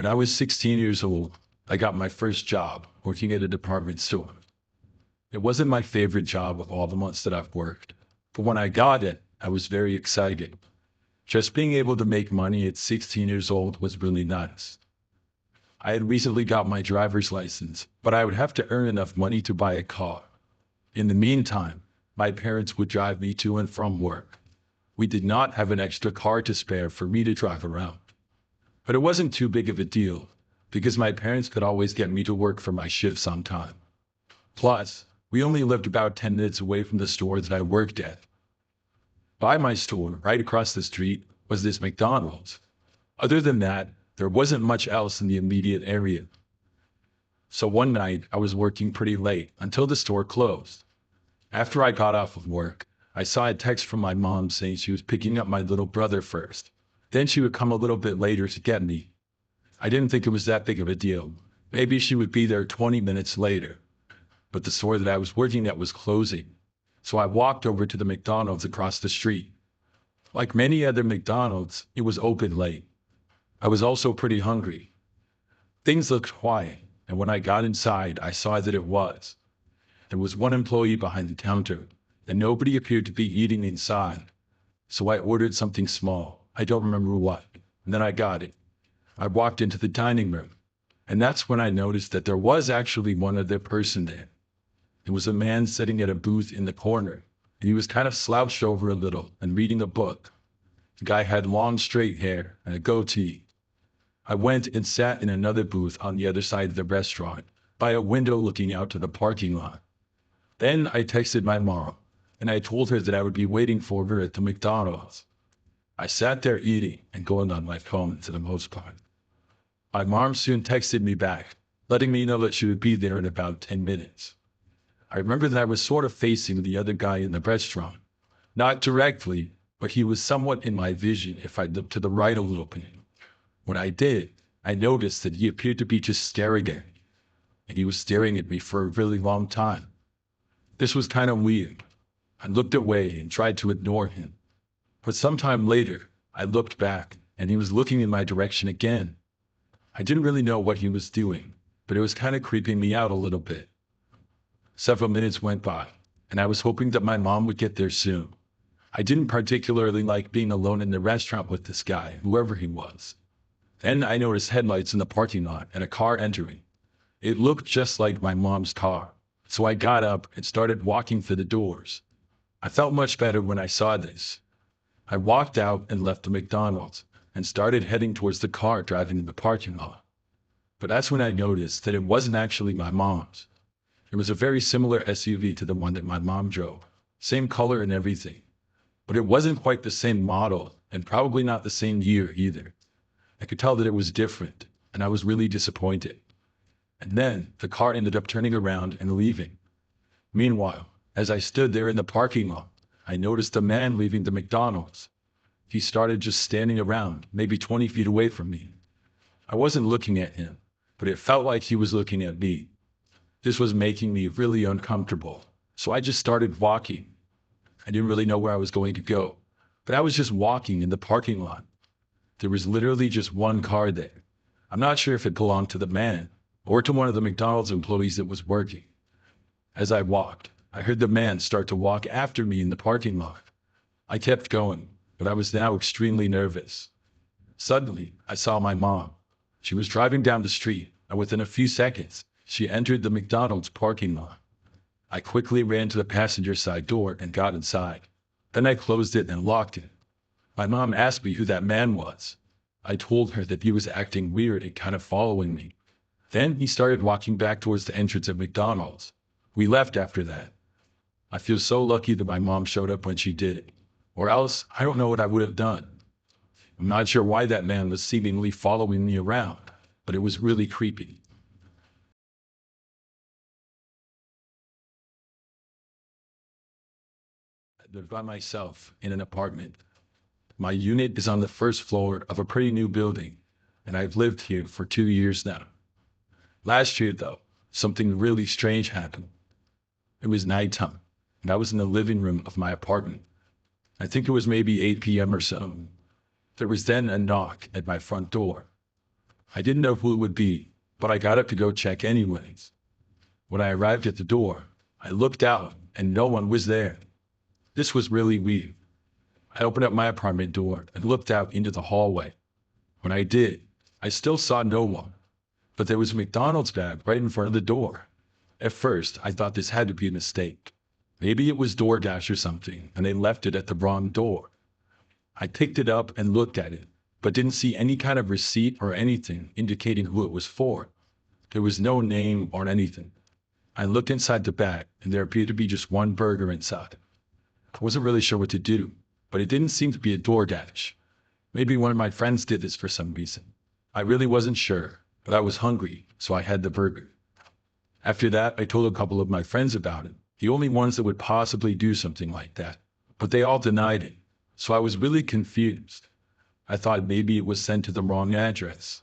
When I was 16 years old, I got my first job working at a department store. It wasn't my favorite job of all the months that I've worked, but when I got it, I was very excited. Just being able to make money at 16 years old was really nice. I had recently got my driver's license, but I would have to earn enough money to buy a car. In the meantime, my parents would drive me to and from work. We did not have an extra car to spare for me to drive around. But it wasn't too big of a deal, because my parents could always get me to work for my shifts on time. Plus, we only lived about 10 minutes away from the store that I worked at. By my store, right across the street, was this McDonald's. Other than that, there wasn't much else in the immediate area. So one night, I was working pretty late until the store closed. After I got off of work, I saw a text from my mom saying she was picking up my little brother first. Then she would come a little bit later to get me. I didn't think it was that big of a deal. Maybe she would be there 20 minutes later. But the store that I was working at was closing. So I walked over to the McDonald's across the street. Like many other McDonald's, it was open late. I was also pretty hungry. Things looked quiet, and when I got inside, I saw that it was. There was one employee behind the counter, and nobody appeared to be eating inside. So I ordered something small. I don't remember what. And then I got it. I walked into the dining room, and that's when I noticed that there was actually one other person there. It was a man sitting at a booth in the corner, and he was kind of slouched over a little and reading a book. The guy had long straight hair and a goatee. I went and sat in another booth on the other side of the restaurant, by a window looking out to the parking lot. Then I texted my mom, and I told her that I would be waiting for her at the McDonald's. I sat there eating and going on my phone for the most part. My mom soon texted me back, letting me know that she would be there in about 10 minutes. I remember that I was sort of facing the other guy in the restaurant. Not directly, but he was somewhat in my vision if I looked to the right a little bit. When I did, I noticed that he appeared to be just staring at me, and he was staring at me for a really long time. This was kind of weird. I looked away and tried to ignore him. But sometime later, I looked back, and he was looking in my direction again. I didn't really know what he was doing, but it was kind of creeping me out a little bit. Several minutes went by, and I was hoping that my mom would get there soon. I didn't particularly like being alone in the restaurant with this guy, whoever he was. Then I noticed headlights in the parking lot and a car entering. It looked just like my mom's car, so I got up and started walking for the doors. I felt much better when I saw this. I walked out and left the McDonald's and started heading towards the car driving in the parking lot. But that's when I noticed that it wasn't actually my mom's. It was a very similar SUV to the one that my mom drove, same color and everything. But it wasn't quite the same model and probably not the same year either. I could tell that it was different, and I was really disappointed. And then the car ended up turning around and leaving. Meanwhile, as I stood there in the parking lot, I noticed a man leaving the McDonald's. He started just standing around, maybe 20 feet away from me. I wasn't looking at him, but it felt like he was looking at me. This was making me really uncomfortable, so I just started walking. I didn't really know where I was going to go, but I was just walking in the parking lot. There was literally just one car there. I'm not sure if it belonged to the man or to one of the McDonald's employees that was working. As I walked, I heard the man start to walk after me in the parking lot. I kept going, but I was now extremely nervous. Suddenly, I saw my mom. She was driving down the street, and within a few seconds, she entered the McDonald's parking lot. I quickly ran to the passenger side door and got inside. Then I closed it and locked it. My mom asked me who that man was. I told her that he was acting weird and kind of following me. Then he started walking back towards the entrance of McDonald's. We left after that. I feel so lucky that my mom showed up when she did it. Or else, I don't know what I would have done. I'm not sure why that man was seemingly following me around, but it was really creepy. I lived by myself in an apartment. My unit is on the first floor of a pretty new building, and I've lived here for 2 years now. Last year, though, something really strange happened. It was nighttime, and I was in the living room of my apartment. I think it was maybe 8 p.m. or so. There was then a knock at my front door. I didn't know who it would be, but I got up to go check anyways. When I arrived at the door, I looked out and no one was there. This was really weird. I opened up my apartment door and looked out into the hallway. When I did, I still saw no one, but there was a McDonald's bag right in front of the door. At first, I thought this had to be a mistake. Maybe it was DoorDash or something, and they left it at the wrong door. I picked it up and looked at it, but didn't see any kind of receipt or anything indicating who it was for. There was no name or anything. I looked inside the bag, and there appeared to be just one burger inside. I wasn't really sure what to do, but it didn't seem to be a DoorDash. Maybe one of my friends did this for some reason. I really wasn't sure, but I was hungry, so I had the burger. After that, I told a couple of my friends about it, the only ones that would possibly do something like that. But they all denied it, so I was really confused. I thought maybe it was sent to the wrong address.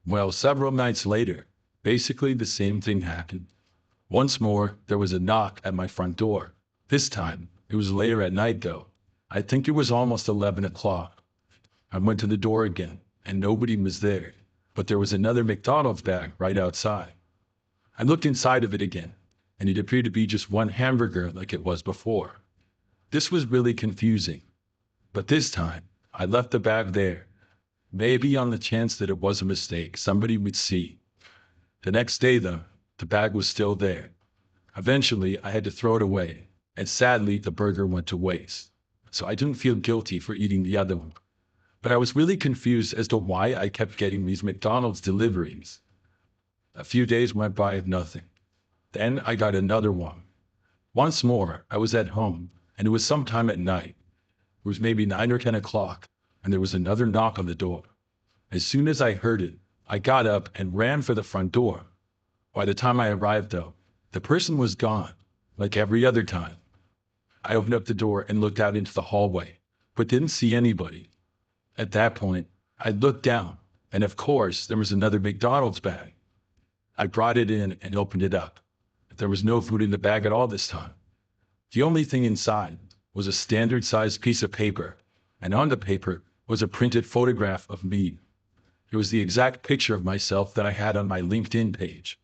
Well, several nights later, basically the same thing happened. Once more, there was a knock at my front door. This time, it was later at night though. I think it was almost 11 o'clock. I went to the door again, and nobody was there, but there was another McDonald's bag right outside. I looked inside of it again, and it appeared to be just one hamburger like it was before. This was really confusing, but this time, I left the bag there, maybe on the chance that it was a mistake somebody would see. The next day though, the bag was still there. Eventually, I had to throw it away, and sadly, the burger went to waste. So I didn't feel guilty for eating the other one. But I was really confused as to why I kept getting these McDonald's deliveries. A few days went by of nothing. Then I got another one. Once more, I was at home, and it was sometime at night. It was maybe 9 or 10 o'clock, and there was another knock on the door. As soon as I heard it, I got up and ran for the front door. By the time I arrived, though, the person was gone, like every other time. I opened up the door and looked out into the hallway, but didn't see anybody. At that point, I looked down, and of course, there was another McDonald's bag. I brought it in and opened it up. There was no food in the bag at all this time. The only thing inside was a standard-sized piece of paper, and on the paper was a printed photograph of me. It was the exact picture of myself that I had on my LinkedIn page.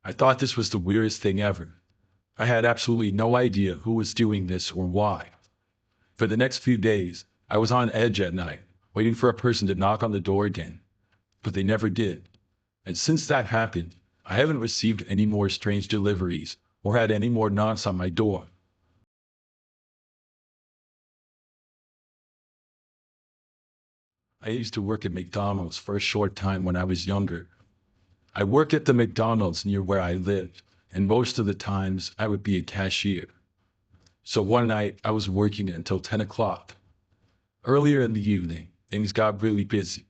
I thought this was the weirdest thing ever. I had absolutely no idea who was doing this or why. For the next few days, I was on edge at night, waiting for a person to knock on the door again. But they never did. And since that happened, I haven't received any more strange deliveries or had any more knocks on my door. I used to work at McDonald's for a short time when I was younger. I worked at the McDonald's near where I lived, and most of the times I would be a cashier. So one night I was working until 10 o'clock. Earlier in the evening, things got really busy.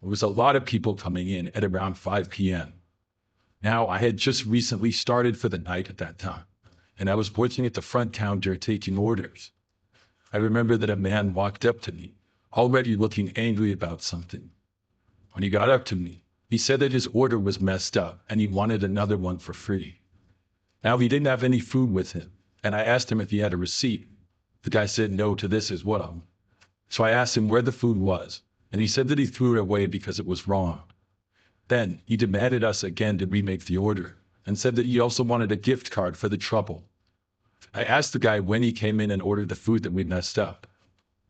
There was a lot of people coming in at around 5 p.m. Now, I had just recently started for the night at that time, and I was working at the front counter taking orders. I remember that a man walked up to me, already looking angry about something. When he got up to me, he said that his order was messed up and he wanted another one for free. Now, he didn't have any food with him, and I asked him if he had a receipt. The guy said no to this as well. So I asked him where the food was, and he said that he threw it away because it was wrong. Then he demanded us again to remake the order and said that he also wanted a gift card for the trouble. I asked the guy when he came in and ordered the food that we messed up.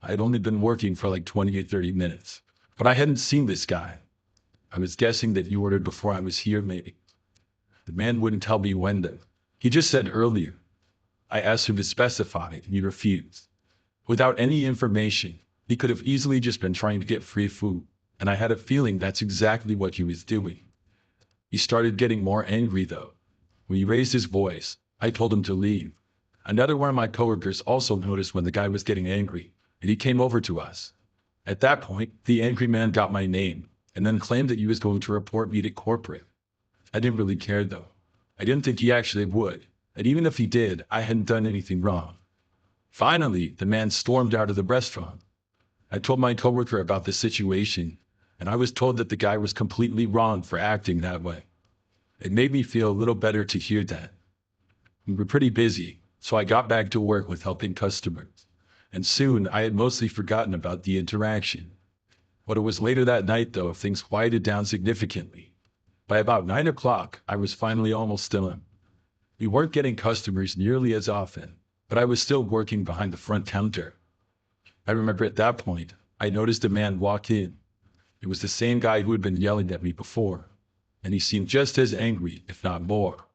I had only been working for like 20 or 30 minutes, but I hadn't seen this guy. I was guessing that he ordered before I was here maybe. The man wouldn't tell me when though. He just said earlier. I asked him to specify and he refused. Without any information, he could have easily just been trying to get free food, and I had a feeling that's exactly what he was doing. He started getting more angry though. When he raised his voice, I told him to leave. Another one of my coworkers also noticed when the guy was getting angry, and he came over to us. At that point, the angry man got my name, and then claimed that he was going to report me to corporate. I didn't really care though. I didn't think he actually would, and even if he did, I hadn't done anything wrong. Finally, the man stormed out of the restaurant. I told my coworker about the situation, and I was told that the guy was completely wrong for acting that way. It made me feel a little better to hear that. We were pretty busy, so I got back to work with helping customers, and soon I had mostly forgotten about the interaction. But it was later that night, though, things quieted down significantly. By about 9 o'clock, I was finally almost done. We weren't getting customers nearly as often, but I was still working behind the front counter. I remember at that point, I noticed a man walk in. It was the same guy who had been yelling at me before, and he seemed just as angry, if not more.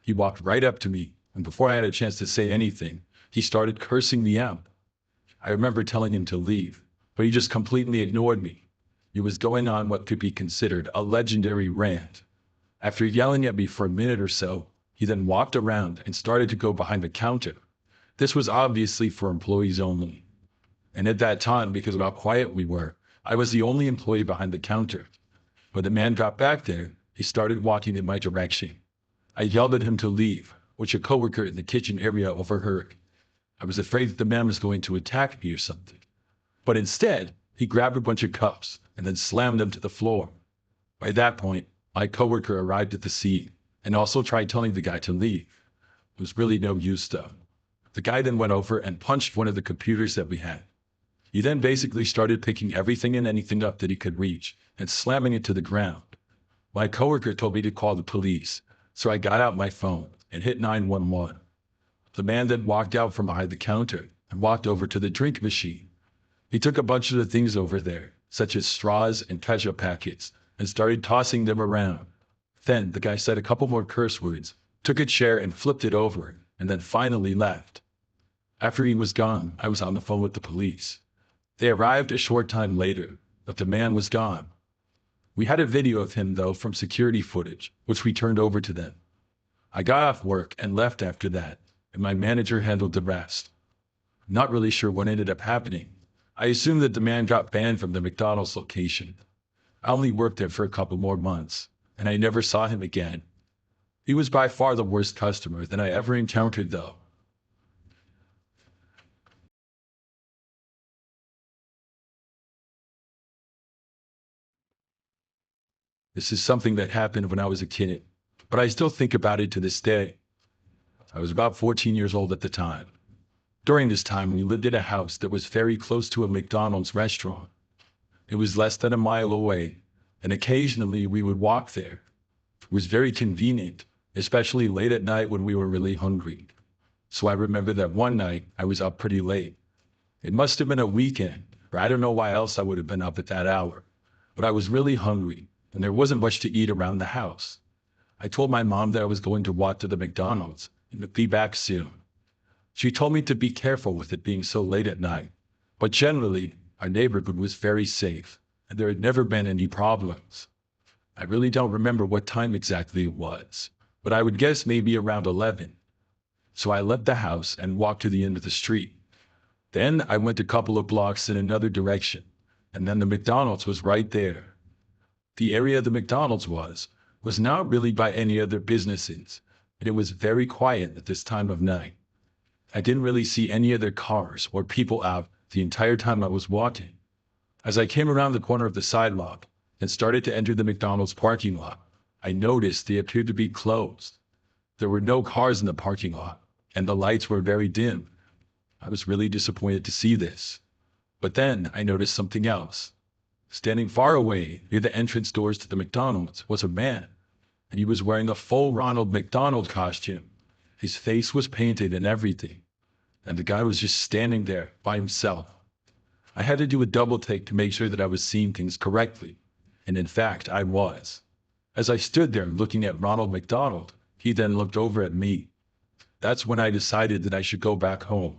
He walked right up to me, and before I had a chance to say anything, he started cursing me out. I remember telling him to leave, but he just completely ignored me. He was going on what could be considered a legendary rant. After yelling at me for a minute or so, he then walked around and started to go behind the counter. This was obviously for employees only. And at that time, because of how quiet we were, I was the only employee behind the counter. When the man got back there, he started walking in my direction. I yelled at him to leave, which a coworker in the kitchen area overheard. I was afraid that the man was going to attack me or something. But instead, he grabbed a bunch of cups and then slammed them to the floor. By that point, my coworker arrived at the scene and also tried telling the guy to leave. It was really no use though. The guy then went over and punched one of the computers that we had. He then basically started picking everything and anything up that he could reach and slamming it to the ground. My coworker told me to call the police, so I got out my phone and hit 911. The man then walked out from behind the counter and walked over to the drink machine. He took a bunch of the things over there, such as straws and ketchup packets, and started tossing them around. Then the guy said a couple more curse words, took a chair and flipped it over, and then finally left. After he was gone, I was on the phone with the police. They arrived a short time later, but the man was gone. We had a video of him, though, from security footage, which we turned over to them. I got off work and left after that, and my manager handled the rest. Not really sure what ended up happening. I assume that the man got banned from the McDonald's location. I only worked there for a couple more months, and I never saw him again. He was by far the worst customer that I ever encountered, though. This is something that happened when I was a kid, but I still think about it to this day. I was about 14 years old at the time. During this time, we lived in a house that was very close to a McDonald's restaurant. It was less than a mile away, and occasionally we would walk there. It was very convenient, especially late at night when we were really hungry. So I remember that one night I was up pretty late. It must have been a weekend, or I don't know why else I would have been up at that hour. But I was really hungry, and there wasn't much to eat around the house. I told my mom that I was going to walk to the McDonald's and would be back soon. She told me to be careful with it being so late at night, but generally, our neighborhood was very safe, and there had never been any problems. I really don't remember what time exactly it was, but I would guess maybe around 11. So I left the house and walked to the end of the street. Then I went a couple of blocks in another direction, and then the McDonald's was right there. The area the McDonald's was not really by any other businesses, and it was very quiet at this time of night. I didn't really see any other cars or people out the entire time I was walking. As I came around the corner of the sidewalk and started to enter the McDonald's parking lot, I noticed they appeared to be closed. There were no cars in the parking lot, and the lights were very dim. I was really disappointed to see this. But then I noticed something else. Standing far away near the entrance doors to the McDonald's was a man, and he was wearing a full Ronald McDonald costume. His face was painted and everything, and the guy was just standing there by himself. I had to do a double take to make sure that I was seeing things correctly, and in fact, I was. As I stood there looking at Ronald McDonald, he then looked over at me. That's when I decided that I should go back home.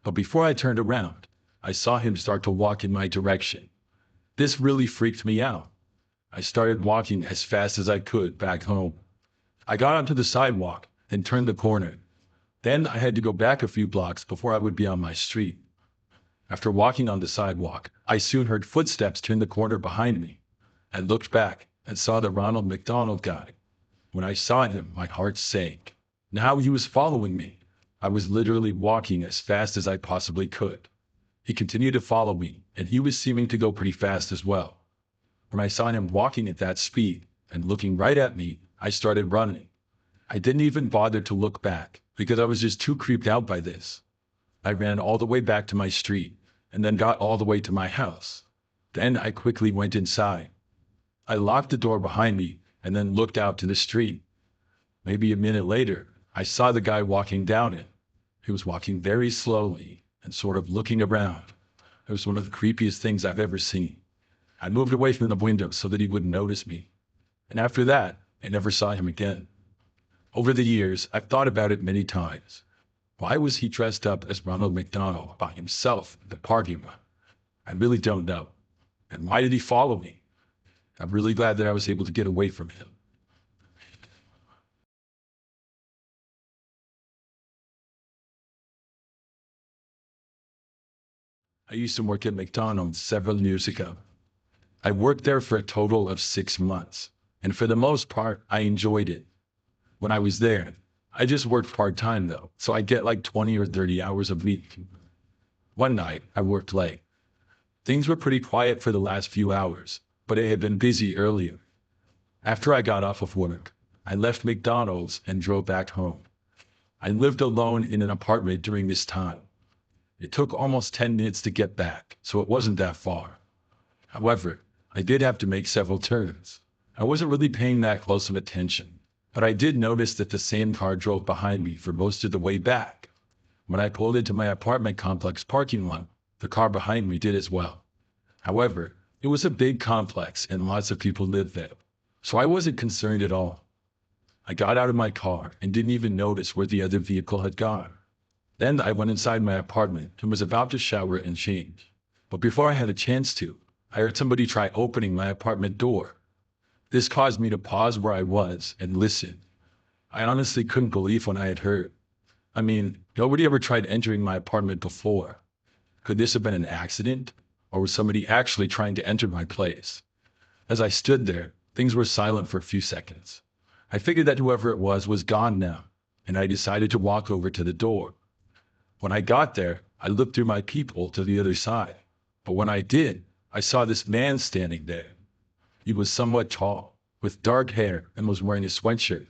But before I turned around, I saw him start to walk in my direction. This really freaked me out. I started walking as fast as I could back home. I got onto the sidewalk and turned the corner. Then I had to go back a few blocks before I would be on my street. After walking on the sidewalk, I soon heard footsteps turn the corner behind me. I looked back and saw the Ronald McDonald guy. When I saw him, my heart sank. Now he was following me. I was literally walking as fast as I possibly could. He continued to follow me, and he was seeming to go pretty fast as well. When I saw him walking at that speed and looking right at me, I started running. I didn't even bother to look back because I was just too creeped out by this. I ran all the way back to my street and then got all the way to my house. Then I quickly went inside. I locked the door behind me and then looked out to the street. Maybe a minute later, I saw the guy walking down it. He was walking very slowly and sort of looking around. It was one of the creepiest things I've ever seen. I moved away from the window so that he wouldn't notice me. And after that, I never saw him again. Over the years, I've thought about it many times. Why was he dressed up as Ronald McDonald by himself in the parking lot? I really don't know. And why did he follow me? I'm really glad that I was able to get away from him. I used to work at McDonald's several years ago. I worked there for a total of 6 months, and for the most part, I enjoyed it. When I was there, I just worked part-time though, so I get like 20 or 30 hours a week. One night, I worked late. Things were pretty quiet for the last few hours, but it had been busy earlier. After I got off of work, I left McDonald's and drove back home. I lived alone in an apartment during this time. It took almost 10 minutes to get back, so it wasn't that far. However, I did have to make several turns. I wasn't really paying that close of attention, but I did notice that the same car drove behind me for most of the way back. When I pulled into my apartment complex parking lot, the car behind me did as well. However, it was a big complex and lots of people lived there, so I wasn't concerned at all. I got out of my car and didn't even notice where the other vehicle had gone. Then I went inside my apartment and was about to shower and change. But before I had a chance to, I heard somebody try opening my apartment door. This caused me to pause where I was and listen. I honestly couldn't believe what I had heard. I mean, nobody ever tried entering my apartment before. Could this have been an accident? Or was somebody actually trying to enter my place? As I stood there, things were silent for a few seconds. I figured that whoever it was gone now, and I decided to walk over to the door. When I got there, I looked through my peephole to the other side. But when I did, I saw this man standing there. He was somewhat tall, with dark hair, and was wearing a sweatshirt.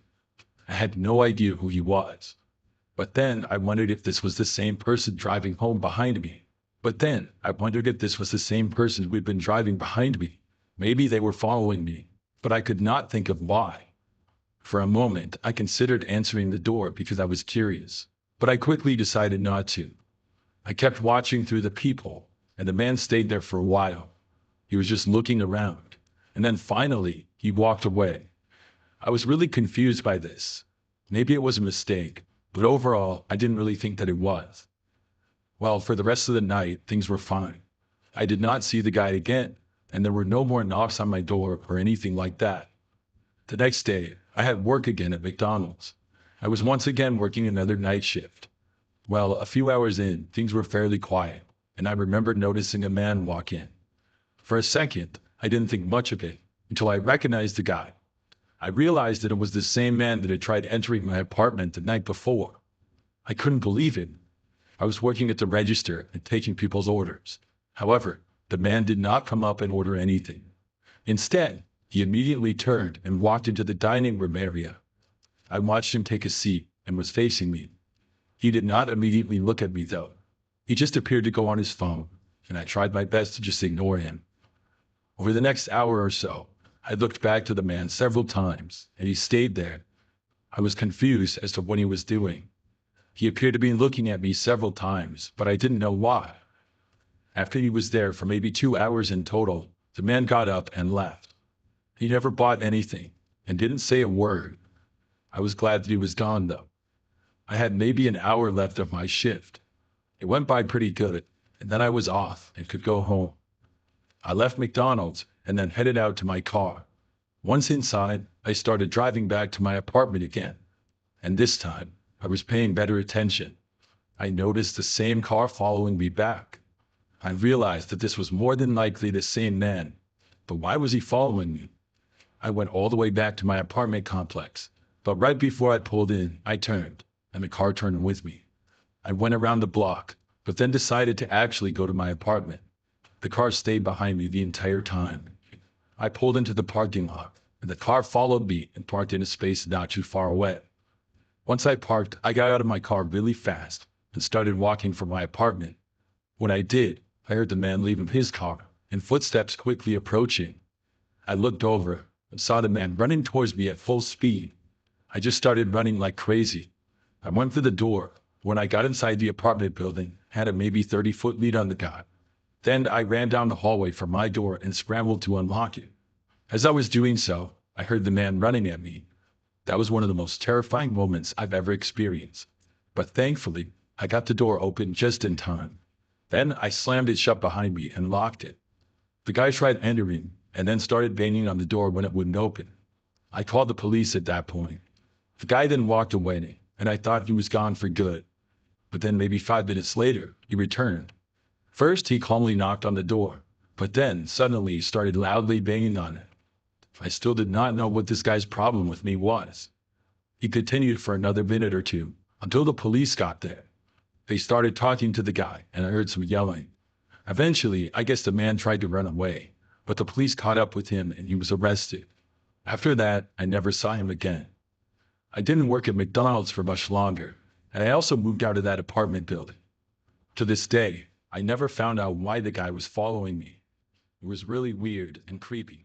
I had no idea who he was. But then I wondered if this was the same person driving home behind me. Who'd been driving behind me. Maybe they were following me, but I could not think of why. For a moment, I considered answering the door because I was curious, but I quickly decided not to. I kept watching through the peephole, and the man stayed there for a while. He was just looking around, and then finally, he walked away. I was really confused by this. Maybe it was a mistake, but overall, I didn't really think that it was. Well, for the rest of the night, things were fine. I did not see the guy again, and there were no more knocks on my door or anything like that. The next day, I had work again at McDonald's. I was once again working another night shift. Well, a few hours in, things were fairly quiet, and I remembered noticing a man walk in. For a second, I didn't think much of it until I recognized the guy. I realized that it was the same man that had tried entering my apartment the night before. I couldn't believe it. I was working at the register and taking people's orders. However, the man did not come up and order anything. Instead, he immediately turned and walked into the dining room area. I watched him take a seat and was facing me. He did not immediately look at me though. He just appeared to go on his phone, and I tried my best to just ignore him. Over the next hour or so, I looked back to the man several times, and he stayed there. I was confused as to what he was doing. He appeared to be looking at me several times, but I didn't know why. After he was there for maybe 2 hours in total, the man got up and left. He never bought anything and didn't say a word. I was glad that he was gone though. I had maybe an hour left of my shift. It went by pretty good, and then I was off and could go home. I left McDonald's and then headed out to my car. Once inside, I started driving back to my apartment again. And this time, I was paying better attention. I noticed the same car following me back. I realized that this was more than likely the same man. But why was he following me? I went all the way back to my apartment complex. But right before I pulled in, I turned, and the car turned with me. I went around the block, but then decided to actually go to my apartment. The car stayed behind me the entire time. I pulled into the parking lot, and the car followed me and parked in a space not too far away. Once I parked, I got out of my car really fast and started walking for my apartment. When I did, I heard the man leaving his car and footsteps quickly approaching. I looked over and saw the man running towards me at full speed. I just started running like crazy. I went for the door. When I got inside the apartment building, I had a maybe 30-foot lead on the guy. Then I ran down the hallway from my door and scrambled to unlock it. As I was doing so, I heard the man running at me. That was one of the most terrifying moments I've ever experienced. But thankfully, I got the door open just in time. Then I slammed it shut behind me and locked it. The guy tried entering and then started banging on the door when it wouldn't open. I called the police at that point. The guy then walked away, and I thought he was gone for good. But then maybe 5 minutes later, he returned. First, he calmly knocked on the door, but then suddenly he started loudly banging on it. I still did not know what this guy's problem with me was. He continued for another minute or two until the police got there. They started talking to the guy, and I heard some yelling. Eventually, I guess the man tried to run away, but the police caught up with him and he was arrested. After that, I never saw him again. I didn't work at McDonald's for much longer, and I also moved out of that apartment building. To this day, I never found out why the guy was following me. It was really weird and creepy.